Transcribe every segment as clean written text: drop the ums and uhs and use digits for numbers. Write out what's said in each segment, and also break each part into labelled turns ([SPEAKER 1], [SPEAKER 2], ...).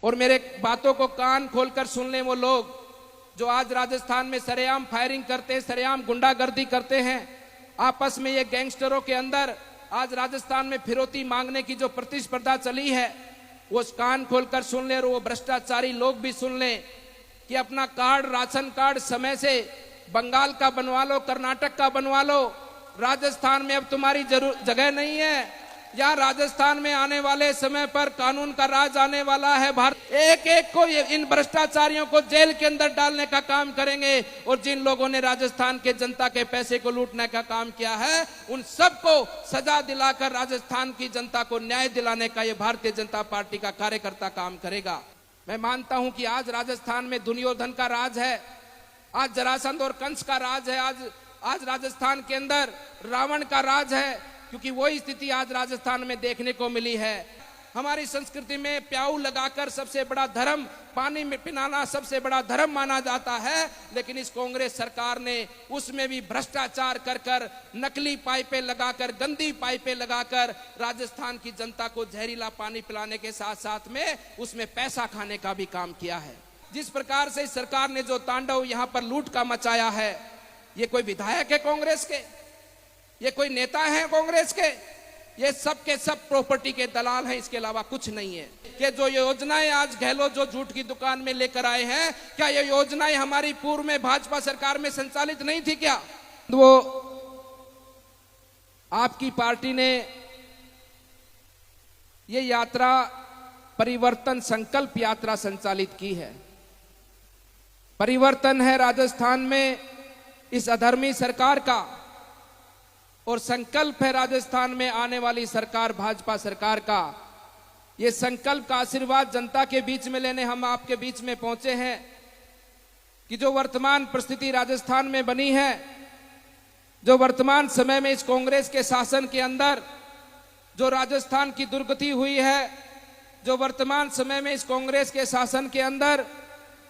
[SPEAKER 1] और मेरे बातों को कान खोलकर सुन लें वो लोग जो आज राजस्थान में सरेआम फायरिंग करते हैं, सरेआम गुंडागर्दी करते हैं, आपस में ये गैंगस्टरों के अंदर आज राजस्थान में फिरौती मांगने की जो प्रतिस्पर्धा चली है, वो कान खोलकर सुन ले और वो भ्रष्टाचारी लोग भी सुन लें कि अपना कार्ड, राशन कार्ड समय से बंगाल का बनवा लो, कर्नाटक का बनवा लो। राजस्थान में अब तुम्हारी जगह नहीं है। यहाँ राजस्थान में आने वाले समय पर कानून का राज आने वाला है। भारत एक एक को इन भ्रष्टाचारियों को जेल के अंदर डालने का काम करेंगे और जिन लोगों ने राजस्थान के जनता के पैसे को लूटने का काम किया है, उन सबको सजा दिलाकर राजस्थान की जनता को न्याय दिलाने का ये भारतीय जनता पार्टी का कार्यकर्ता काम करेगा। मैं मानता हूं कि आज राजस्थान में दुर्योधन का राज है, आज जरासंध और कंस का राज है, आज राजस्थान के अंदर रावण का राज है, क्योंकि वही स्थिति आज राजस्थान में देखने को मिली है। हमारी संस्कृति में प्याऊ लगाकर सबसे बड़ा धर्म, पानी में पिलाना सबसे बड़ा धर्म माना जाता है, लेकिन इस कांग्रेस सरकार ने उसमें भी भ्रष्टाचार कर कर, नकली पाइपें लगाकर, गंदी पाइपें लगाकर राजस्थान की जनता को जहरीला पानी पिलाने के साथ साथ में उसमें पैसा खाने का भी काम किया है। जिस प्रकार से इस सरकार ने जो तांडव यहाँ पर लूट का मचाया है, ये कोई विधायक है कांग्रेस के, ये कोई नेता है कांग्रेस के, ये सब के सब प्रॉपर्टी के दलाल हैं, इसके अलावा कुछ नहीं है। कि जो योजनाएं आज गहलोत जो झूठ की दुकान में लेकर आए हैं, क्या ये योजनाएं हमारी पूर्व में भाजपा सरकार में संचालित नहीं थी क्या? वो आपकी पार्टी ने ये यात्रा परिवर्तन संकल्प यात्रा संचालित की है। परिवर्तन है राजस्थान में इस अधर्मी सरकार का, और संकल्प है राजस्थान में आने वाली सरकार भाजपा सरकार का। ये संकल्प का आशीर्वाद जनता के बीच में लेने हम आपके बीच में पहुंचे हैं कि जो वर्तमान परिस्थिति राजस्थान में बनी है, जो वर्तमान समय में इस कांग्रेस के शासन के अंदर जो राजस्थान की दुर्गति हुई है, जो वर्तमान समय में इस कांग्रेस के शासन के अंदर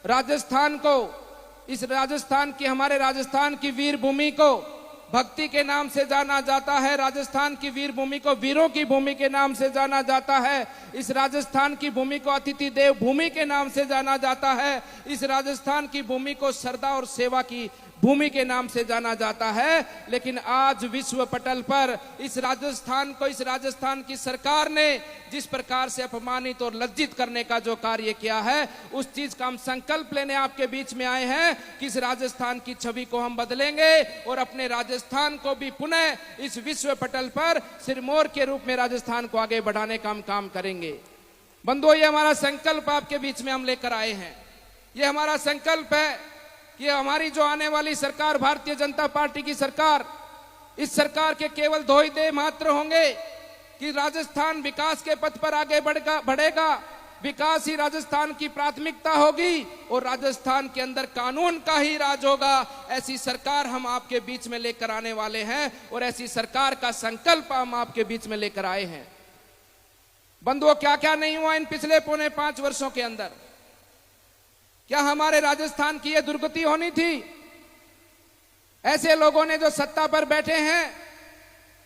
[SPEAKER 1] राजस्थान को, इस राजस्थान की, हमारे राजस्थान की वीर भूमि को भक्ति के नाम से जाना जाता है, राजस्थान की वीर भूमि को वीरों की भूमि के नाम से जाना जाता है, इस राजस्थान की भूमि को अतिथि देव भूमि के नाम से जाना जाता है, इस राजस्थान की भूमि को श्रद्धा और सेवा की भूमि के नाम से जाना जाता है। लेकिन आज विश्व पटल पर इस राजस्थान को, इस राजस्थान की सरकार ने जिस प्रकार से अपमानित और लज्जित करने का जो कार्य किया है, उस चीज का हम संकल्प लेने आपके बीच में आए हैं कि इस राजस्थान की छवि को हम बदलेंगे और अपने राजस्थान को भी पुनः इस विश्व पटल पर सिरमौर के रूप में राजस्थान को आगे बढ़ाने का हम काम करेंगे। बंधुओं, ये हमारा संकल्प आपके बीच में हम लेकर आए हैं। ये हमारा संकल्प है कि हमारी जो आने वाली सरकार, भारतीय जनता पार्टी की सरकार, इस सरकार के केवल दो ही ध्येय मात्र होंगे कि राजस्थान विकास के पथ पर आगे बढ़ेगा, विकास ही राजस्थान की प्राथमिकता होगी और राजस्थान के अंदर कानून का ही राज होगा। ऐसी सरकार हम आपके बीच में लेकर आने वाले हैं और ऐसी सरकार का संकल्प हम आपके बीच में लेकर आए हैं। बंधुओं, क्या क्या नहीं हुआ इन पिछले 4.5 वर्षों के अंदर? क्या हमारे राजस्थान की यह दुर्गति होनी थी? ऐसे लोगों ने जो सत्ता पर बैठे हैं,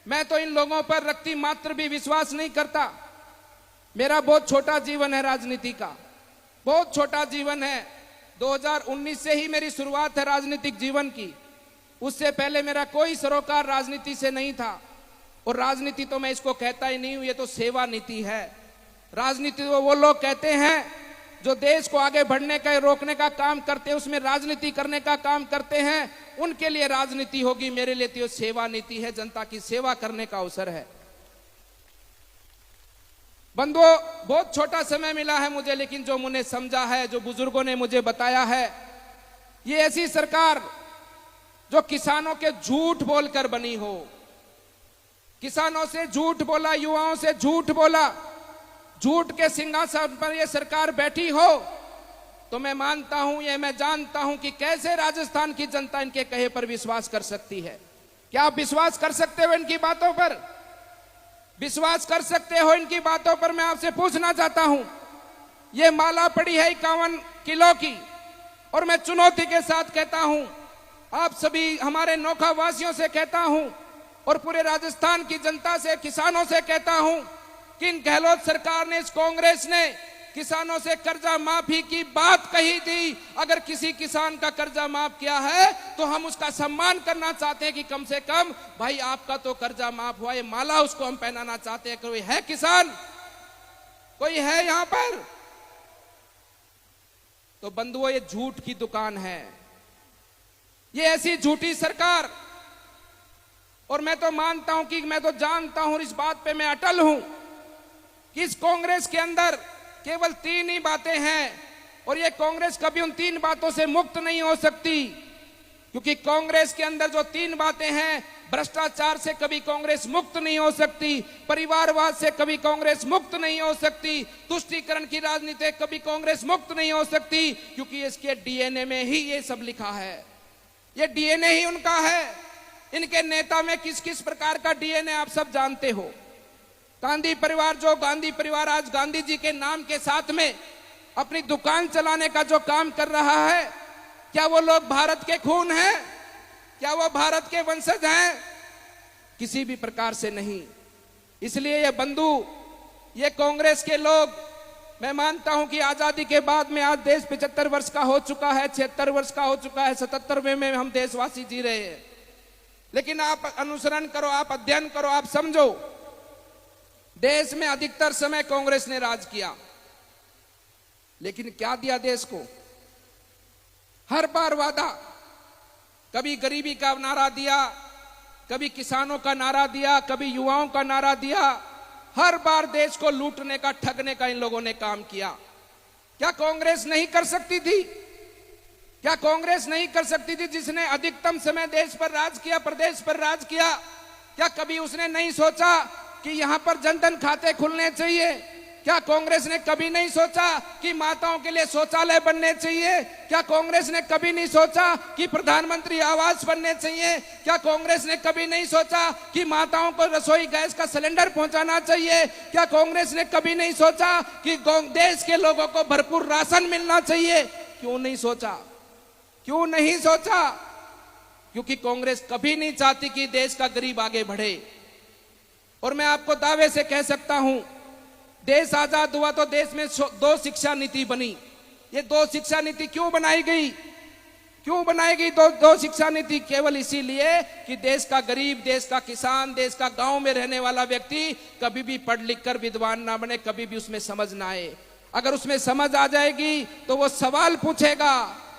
[SPEAKER 1] मैं तो इन लोगों पर रत्ती मात्र भी विश्वास नहीं करता। मेरा बहुत छोटा जीवन है राजनीति का, बहुत छोटा जीवन है। 2019 से ही मेरी शुरुआत है राजनीतिक जीवन की। उससे पहले मेरा कोई सरोकार राजनीति से नहीं था। और राजनीति तो मैं इसको कहता ही नहीं हूं, ये तो सेवा नीति है। राजनीति तो वो लोग कहते हैं जो देश को आगे बढ़ने का, रोकने का काम करते हैं, उसमें राजनीति करने का काम करते हैं, उनके लिए राजनीति होगी। मेरे लिए तो सेवा नीति है, जनता की सेवा करने का अवसर है। बंधुओं, बहुत छोटा समय मिला है मुझे, लेकिन जो मुझे समझा है, जो बुजुर्गों ने मुझे बताया है, ये ऐसी सरकार जो किसानों के झूठ बोलकर बनी हो, किसानों से झूठ बोला, युवाओं से झूठ बोला, झूठ के सिंहासन पर ये सरकार बैठी हो, तो मैं मानता हूं, ये मैं जानता हूं कि कैसे राजस्थान की जनता इनके कहे पर विश्वास कर सकती है। क्या आप विश्वास कर सकते हो इनकी बातों पर? विश्वास कर सकते हो इनकी बातों पर? मैं आपसे पूछना चाहता हूं। ये माला पड़ी है 51 किलो की, और मैं चुनौती के साथ कहता हूं, आप सभी हमारे नोखा वासियों से कहता हूं और पूरे राजस्थान की जनता से, किसानों से कहता हूं कि इन गहलोत सरकार ने, इस कांग्रेस ने किसानों से कर्जा माफी की बात कही थी। अगर किसी किसान का कर्जा माफ किया है तो हम उसका सम्मान करना चाहते हैं कि कम से कम भाई आपका तो कर्जा माफ हुआ, ये माला उसको हम पहनाना चाहते हैं। कोई है किसान? कोई है यहां पर? तो बंधुओं, ये झूठ की दुकान है, ये ऐसी झूठी सरकार। और मैं तो मानता हूं कि मैं तो जानता हूं, इस बात पे मैं अटल हूं कि इस कांग्रेस के अंदर केवल 3 ही बातें हैं और ये कांग्रेस कभी उन 3 बातों से मुक्त नहीं हो सकती। क्योंकि कांग्रेस के अंदर जो 3 बातें हैं, भ्रष्टाचार से कभी कांग्रेस मुक्त नहीं हो सकती, परिवारवाद से कभी कांग्रेस मुक्त नहीं हो सकती, तुष्टीकरण की राजनीति कभी कांग्रेस मुक्त नहीं हो सकती, क्योंकि इसके डीएनए में ही ये सब लिखा है। ये डीएनए ही उनका है। इनके नेता में किस किस प्रकार का डीएनए आप सब जानते हो। गांधी परिवार, जो गांधी परिवार आज गांधी जी के नाम के साथ में अपनी दुकान चलाने का जो काम कर रहा है, क्या वो लोग भारत के खून हैं? क्या वो भारत के वंशज हैं? किसी भी प्रकार से नहीं। इसलिए ये बंधु, ये कांग्रेस के लोग, मैं मानता हूं कि आजादी के बाद में आज देश 75 वर्ष का हो चुका है, 76 वर्ष का हो चुका है, 77वें में हम देशवासी जी रहे हैं। लेकिन आप अनुसरण करो, आप अध्ययन करो, आप समझो, देश में अधिकतर समय कांग्रेस ने राज किया, लेकिन क्या दिया देश को? हर बार वादा, कभी गरीबी का नारा दिया, कभी किसानों का नारा दिया, कभी युवाओं का नारा दिया। हर बार देश को लूटने का, ठगने का इन लोगों ने काम किया। क्या कांग्रेस नहीं कर सकती थी? क्या कांग्रेस नहीं कर सकती थी, जिसने अधिकतम समय देश पर राज किया, प्रदेश पर राज किया? क्या कभी उसने नहीं सोचा कि यहां पर जनधन खाते खुलने चाहिए? क्या कांग्रेस ने कभी नहीं सोचा कि माताओं के लिए शौचालय बनने चाहिए? क्या कांग्रेस ने कभी नहीं सोचा कि प्रधानमंत्री आवास बनने चाहिए? क्या कांग्रेस ने कभी नहीं सोचा कि माताओं को रसोई गैस का सिलेंडर पहुंचाना चाहिए? क्या कांग्रेस ने कभी नहीं सोचा कि देश के लोगों को भरपूर राशन मिलना चाहिए? क्यों नहीं सोचा? क्यों नहीं सोचा? क्योंकि कांग्रेस कभी नहीं चाहती कि देश का गरीब आगे बढ़े। और मैं आपको दावे से कह सकता हूं, देश आजाद हुआ तो देश में 2 शिक्षा नीति बनी। ये 2 शिक्षा नीति क्यों बनाई गई? क्यों बनाई गई 2 शिक्षा नीति? केवल इसीलिए कि देश का गरीब, देश का किसान, देश का गांव में रहने वाला व्यक्ति कभी भी पढ़ लिख कर विद्वान ना बने, कभी भी उसमें समझ ना आए। अगर उसमें समझ आ जाएगी तो वो सवाल पूछेगा,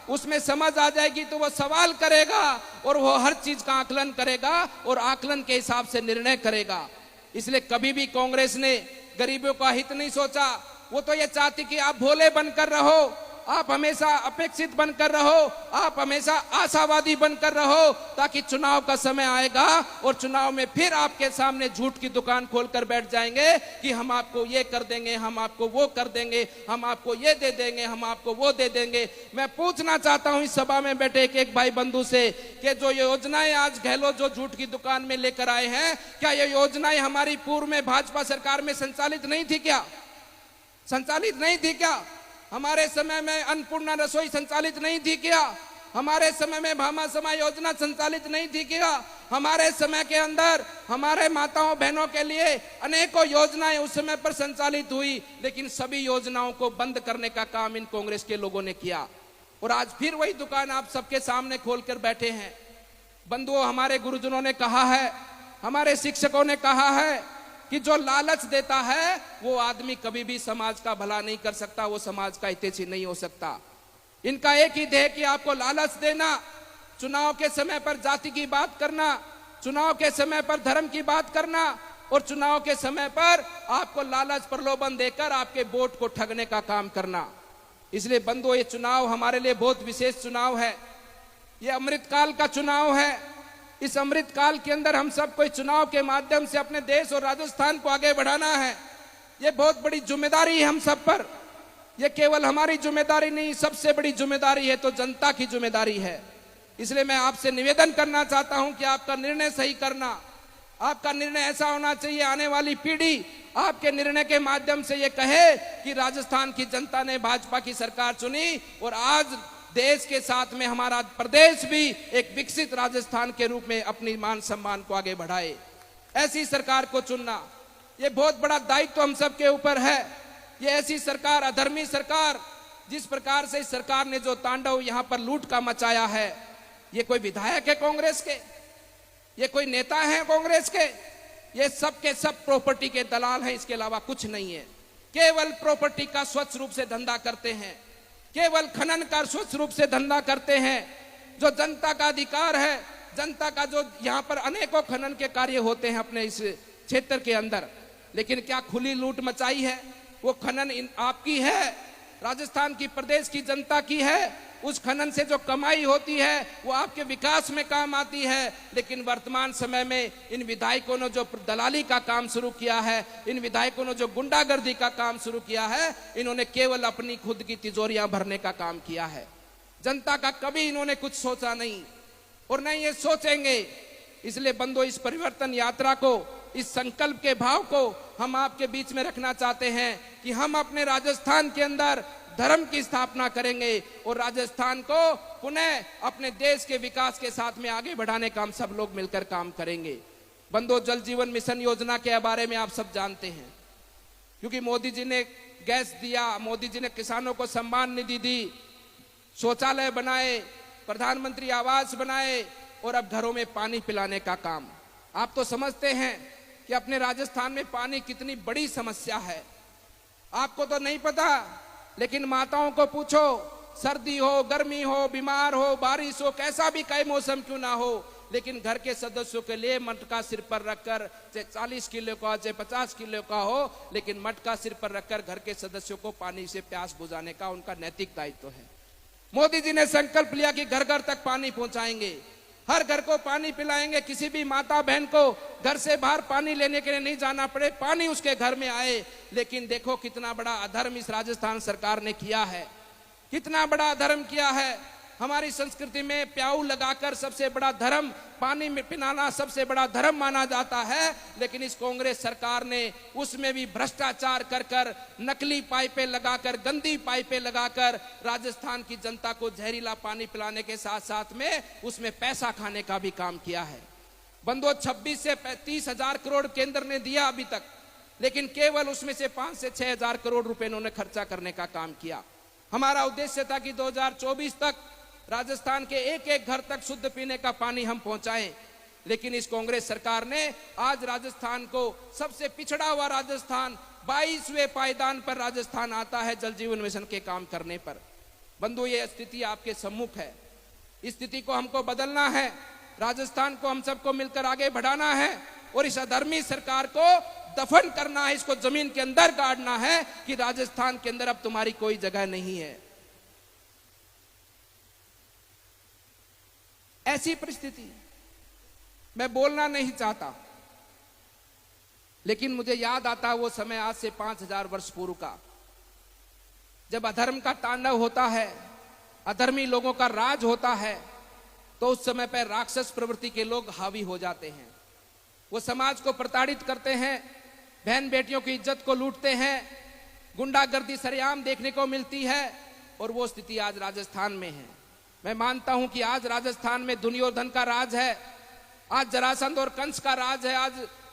[SPEAKER 1] उसमें समझ आ जाएगी तो वो सवाल करेगा और वो हर चीज का आकलन करेगा और आकलन के हिसाब से निर्णय करेगा। इसलिए कभी भी कांग्रेस ने गरीबों का हित नहीं सोचा। वो तो ये चाहती कि आप भोले बनकर रहो, आप हमेशा अपेक्षित बनकर रहो, आप हमेशा आशावादी बनकर रहो, ताकि चुनाव का समय आएगा और चुनाव में फिर आपके सामने झूठ की दुकान खोलकर बैठ जाएंगे कि हम आपको ये कर देंगे, हम आपको वो कर देंगे, हम आपको ये दे देंगे, हम आपको वो दे देंगे। मैं पूछना चाहता हूं इस सभा में बैठे एक भाई बंधु से कि जो योजनाएं आज गहलोत जो झूठ की दुकान में लेकर आए हैं, क्या ये योजनाएं हमारी पूर्व में भाजपा सरकार में संचालित नहीं थी? क्या संचालित नहीं थी? क्या हमारे समय में अन्नपूर्णा रसोई संचालित नहीं थी? क्या हमारे समय में भामा समाज योजना संचालित नहीं थी? क्या हमारे समय के अंदर हमारे माताओं बहनों के लिए अनेकों योजनाएं उस समय पर संचालित हुई, लेकिन सभी योजनाओं को बंद करने का काम इन कांग्रेस के लोगों ने किया। और आज फिर वही दुकान आप सबके सामने खोलकर बैठे हैं। बंधुओं, हमारे गुरुजनों ने कहा है, हमारे शिक्षकों ने कहा है कि जो लालच देता है वो आदमी कभी भी समाज का भला नहीं कर सकता, वो समाज का हितैषी नहीं हो सकता। इनका एक ही ध्येय कि आपको लालच देना, चुनाव के समय पर जाति की बात करना, चुनाव के समय पर धर्म की बात करना और चुनाव के समय पर आपको लालच प्रलोभन देकर आपके वोट को ठगने का काम करना। इसलिए बंधुओं, ये चुनाव हमारे लिए बहुत विशेष चुनाव है। ये अमृतकाल का चुनाव है। इस अमृत काल के अंदर हम सब को चुनाव के माध्यम से अपने देश और राजस्थान को आगे बढ़ाना है। ये बहुत बड़ी जिम्मेदारी है हम सब पर। ये केवल हमारी जिम्मेदारी नहीं, सबसे बड़ी जिम्मेदारी है तो जनता की जिम्मेदारी है। इसलिए मैं आपसे निवेदन करना चाहता हूं कि आपका निर्णय सही करना। आपका निर्णय ऐसा होना चाहिए, आने वाली पीढ़ी आपके निर्णय के माध्यम से ये कहे कि राजस्थान की जनता ने भाजपा की सरकार चुनी और आज देश के साथ में हमारा प्रदेश भी एक विकसित राजस्थान के रूप में अपनी मान सम्मान को आगे बढ़ाए। ऐसी सरकार को चुनना ये बहुत बड़ा दायित्व हम सब के ऊपर है। ये ऐसी सरकार, अधर्मी सरकार, जिस प्रकार से इस सरकार ने जो तांडव यहां पर लूट का मचाया है, ये कोई विधायक है कांग्रेस के, ये कोई नेता है कांग्रेस के, ये सब के सब प्रॉपर्टी के दलाल हैं, इसके अलावा कुछ नहीं है। केवल प्रॉपर्टी का स्वच्छ रूप से धंधा करते हैं, केवल खनन का स्वच्छ रूप से धंधा करते हैं। जो जनता का अधिकार है, जनता का जो यहाँ पर अनेकों खनन के कार्य होते हैं अपने इस क्षेत्र के अंदर, लेकिन क्या खुली लूट मचाई है? वो खनन आपकी है, राजस्थान की प्रदेश की जनता की है। उस खनन से जो कमाई होती है वो आपके विकास में काम आती है। लेकिन वर्तमान समय में इन विधायकों ने जो दलाली का काम शुरू किया है, इन विधायकों ने जो गुंडागर्दी का काम शुरू किया है, इन्होंने केवल अपनी खुद की तिजोरियां भरने का काम किया है। जनता का कभी इन्होंने कुछ सोचा नहीं और नहीं ये सोचेंगे। इसलिए बंधुओं, इस परिवर्तन यात्रा को, इस संकल्प के भाव को हम आपके बीच में रखना चाहते हैं कि हम अपने राजस्थान के अंदर धर्म की स्थापना करेंगे और राजस्थान को पुनः अपने देश के विकास के साथ में आगे बढ़ाने का हम सब लोग मिलकर काम करेंगे। बंधुओं, जल जीवन मिशन योजना के बारे में आप सब जानते हैं, क्योंकि मोदी जी ने गैस दिया, मोदी जी ने किसानों को सम्मान निधि दी, शौचालय बनाए, प्रधानमंत्री आवास बनाए और अब घरों में पानी पिलाने का काम। आप तो समझते हैं कि अपने राजस्थान में पानी कितनी बड़ी समस्या है। आपको तो नहीं पता, लेकिन माताओं को पूछो, सर्दी हो, गर्मी हो, बीमार हो, बारिश हो, कैसा भी कई मौसम क्यों ना हो, लेकिन घर के सदस्यों के लिए मटका सिर पर रखकर, चाहे 40 किलो का, चाहे 50 किलो का हो, लेकिन मटका सिर पर रखकर घर के सदस्यों को पानी से प्यास बुझाने का उनका नैतिक दायित्व है। मोदी जी ने संकल्प लिया कि घर घर तक पानी पहुंचाएंगे, हर घर को पानी पिलाएंगे, किसी भी माता बहन को घर से बाहर पानी लेने के लिए नहीं जाना पड़े, पानी उसके घर में आए। लेकिन देखो कितना बड़ा अधर्म इस राजस्थान सरकार ने किया है, कितना बड़ा अधर्म किया है। हमारी संस्कृति में प्याऊ लगाकर सबसे बड़ा धर्म पानी में पिलाना सबसे बड़ा धर्म माना जाता है, लेकिन इस कांग्रेस सरकार ने उसमें भी भ्रष्टाचार कर कर, नकली पाइपें लगाकर, गंदी पाइपें लगाकर राजस्थान की जनता को जहरीला पानी पिलाने के साथ साथ में उसमें पैसा खाने का भी काम किया है। बंधुओं, 26 से 30 हजार करोड़ केंद्र ने दिया अभी तक, लेकिन केवल उसमें से 5 से 6 हजार करोड़ रुपए इन्होंने खर्चा करने का काम किया। हमारा उद्देश्य था कि 2024 तक राजस्थान के एक एक घर तक शुद्ध पीने का पानी हम पहुंचाएं, लेकिन इस कांग्रेस सरकार ने आज राजस्थान को, सबसे पिछड़ा हुआ राजस्थान, 22वें पायदान पर राजस्थान आता है जल जीवन मिशन के काम करने पर। बंधु, ये स्थिति आपके सम्मुख है, इस स्थिति को हमको बदलना है, राजस्थान को हम सबको मिलकर आगे बढ़ाना है और इस अधर्मी सरकार को दफन करना है, इसको जमीन के अंदर गाड़ना है कि राजस्थान के अंदर अब तुम्हारी कोई जगह नहीं है। ऐसी परिस्थिति मैं बोलना नहीं चाहता, लेकिन मुझे याद आता वो समय आज से 5000 वर्ष पूर्व का, जब अधर्म का तांडव होता है, अधर्मी लोगों का राज होता है, तो उस समय पर राक्षस प्रवृत्ति के लोग हावी हो जाते हैं। वो समाज को प्रताड़ित करते हैं, बहन बेटियों की इज्जत को लूटते हैं, गुंडागर्दी सरेआम देखने को मिलती है और वो स्थिति आज राजस्थान में है। मैं मानता हूं कि आज राजस्थान में दुर्योधन का राज है, आज जरासंध और कंस का राज है,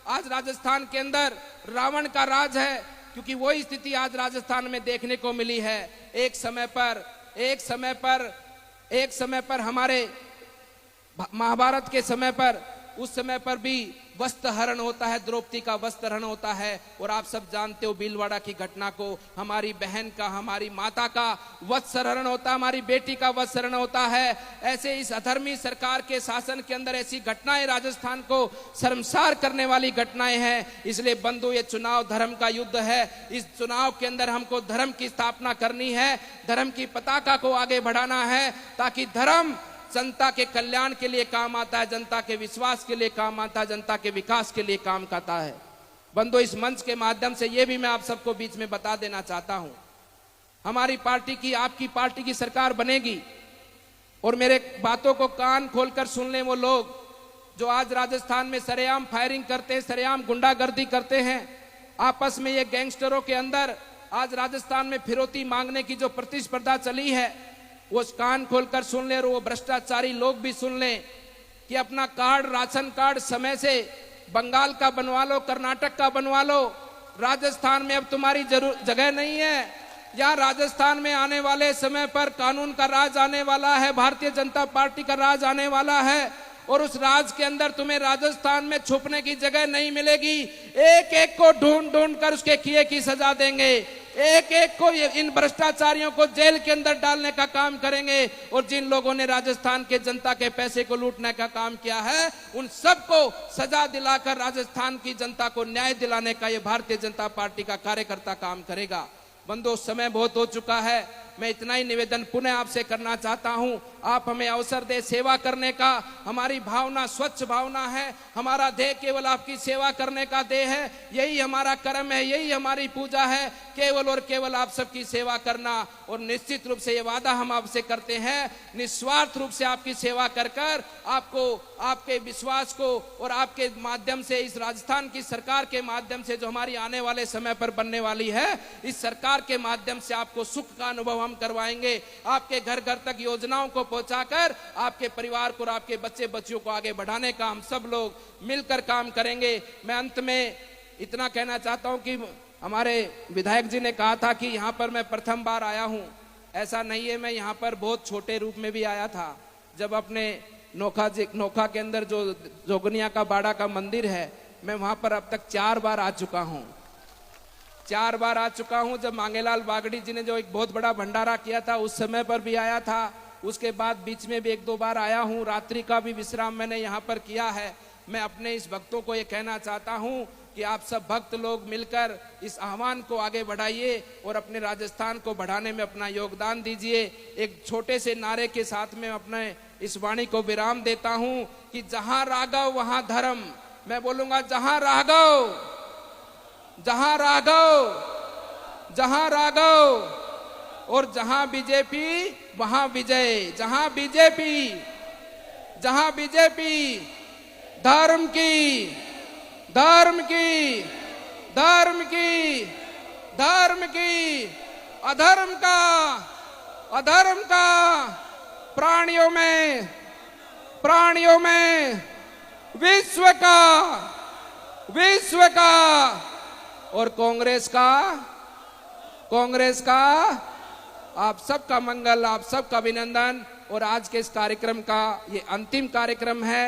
[SPEAKER 1] आज राजस्थान के अंदर रावण का राज है, क्योंकि वही स्थिति आज राजस्थान में देखने को मिली है। एक समय पर हमारे महाभारत के समय पर, उस समय पर भी वस्त्र हरण होता है, द्रौपदी का वस्त्र हरण होता है, और आप सब जानते हो भीलवाड़ा की घटना को, हमारी बहन का, हमारी माता का वस्त्र हरण होता है, हमारी बेटी का वस्त्र हरण होता है। ऐसे इस अधर्मी सरकार के शासन के अंदर ऐसी घटनाएं राजस्थान को शर्मसार करने वाली घटनाएं हैं। इसलिए बंधु, ये चुनाव धर्म का युद्ध है। इस चुनाव के अंदर हमको धर्म की स्थापना करनी है, धर्म की पताका को आगे बढ़ाना है, ताकि धर्म जनता के कल्याण के लिए काम आता है, जनता के विश्वास के लिए काम आता है, जनता के विकास के लिए काम करता है। बंधु, इस मंच के माध्यम से ये भी मैं आप सबको बीच में बता देना चाहता हूं, हमारी पार्टी की, आपकी पार्टी की सरकार बनेगी, और मेरे बातों को कान खोलकर सुन लें वो लोग जो आज राजस्थान में सरेआम फायरिंग करते हैं, सरेआम गुंडागर्दी करते हैं, आपस में ये गैंगस्टरों के अंदर आज राजस्थान में फिरौती मांगने की जो प्रतिस्पर्धा चली है, वो कान खोलकर सुन ले, और वो भ्रष्टाचारी लोग भी सुन लें कि अपना कार्ड, राशन कार्ड समय से बंगाल का बनवा लो, कर्नाटक का बनवा लो, राजस्थान में अब तुम्हारी जगह नहीं है। यहाँ राजस्थान में आने वाले समय पर कानून का राज आने वाला है, भारतीय जनता पार्टी का राज आने वाला है, और उस राज के अंदर तुम्हें राजस्थान में छुपने की जगह नहीं मिलेगी। एक एक को ढूंढ ढूंढ कर उसके किए की सजा देंगे, एक एक को इन भ्रष्टाचारियों को जेल के अंदर डालने का काम करेंगे, और जिन लोगों ने राजस्थान के जनता के पैसे को लूटने का काम किया है उन सबको सजा दिलाकर राजस्थान की जनता को न्याय दिलाने का ये भारतीय जनता पार्टी का कार्यकर्ता काम करेगा। बंधु, समय बहुत हो चुका है। मैं इतना ही निवेदन पुनः आपसे करना चाहता हूं, आप हमें अवसर दे सेवा करने का। हमारी भावना स्वच्छ भावना है, हमारा देह केवल आपकी सेवा करने का देह है, यही हमारा कर्म है, यही हमारी पूजा है, केवल और केवल आप सबकी सेवा करना। और निश्चित रूप से ये वादा हम आपसे करते हैं, निस्वार्थ रूप से आपकी सेवा कर कर आपको, आपके विश्वास को और आपके माध्यम से, इस राजस्थान की सरकार के माध्यम से जो हमारी आने वाले समय पर बनने वाली है, इस सरकार के माध्यम से आपको सुख का अनुभव हम करवाएंगे। आपके घर घर तक योजनाओं को पहुंचाकर आपके परिवार को और आपके बच्चे बच्चियों को आगे बढ़ाने का हम सब लोग मिलकर काम करेंगे। मैं अंत में इतना कहना चाहता हूं कि हमारे विधायक जी ने कहा था कि यहाँ पर मैं प्रथम बार आया हूं। ऐसा नहीं है, मैं यहाँ पर बहुत छोटे रूप में भी आया था। जब अपने नोखा के अंदर जो जोगनिया का बाड़ा का मंदिर है, मैं वहां पर अब तक 4 बार आ चुका हूं, 4 बार आ चुका हूं। जब मांगेलाल बागड़ी जी ने जो एक बहुत बड़ा भंडारा किया था उस समय पर भी आया था, उसके बाद बीच में भी 1-2 बार आया हूं। रात्रि का भी विश्राम मैंने यहाँ पर किया है। मैं अपने इस भक्तों को ये कहना चाहता हूं कि आप सब भक्त लोग मिलकर इस आह्वान को आगे बढ़ाइए और अपने राजस्थान को बढ़ाने में अपना योगदान दीजिए। एक छोटे से नारे के साथ में अपने इस वाणी को विराम देता हूं कि जहां राघव वहां धर्म। मैं बोलूंगा जहां राघव, जहां राघव, जहां राघव, और जहां बीजेपी वहां विजय। जहां बीजेपी, जहां बीजेपी धर्म की, धर्म की, धर्म की, धर्म की, अधर्म का, अधर्म का, प्राणियों में, प्राणियों में, विश्व का, विश्व का, और कांग्रेस का, कांग्रेस का। आप सबका मंगल, आप सबका अभिनंदन। और आज के इस कार्यक्रम का ये अंतिम कार्यक्रम है।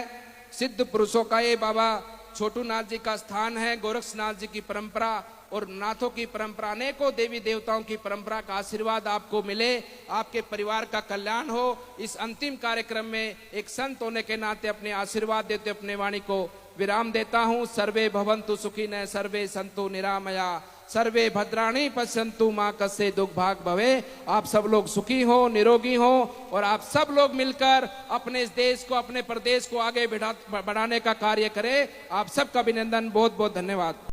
[SPEAKER 1] सिद्ध पुरुषों का ये बाबा छोटू नाथ जी का स्थान है, गोरक्षनाथ जी की परंपरा और नाथों की परंपरा, अनेकों देवी देवताओं की परंपरा का आशीर्वाद आपको मिले, आपके परिवार का कल्याण हो। इस अंतिम कार्यक्रम में एक संत होने के नाते अपने आशीर्वाद देते अपने वाणी को विराम देता हूं। सर्वे भवन्तु सुखिनः, सर्वे सन्तु निरामया, सर्वे भद्राणि पश्यन्तु मा कस्य दुख भाग भवे। आप सब लोग सुखी हो, निरोगी हो, और आप सब लोग मिलकर अपने इस देश को, अपने प्रदेश को आगे बढ़ाने का कार्य करें। आप सबका अभिनंदन, बहुत बहुत धन्यवाद।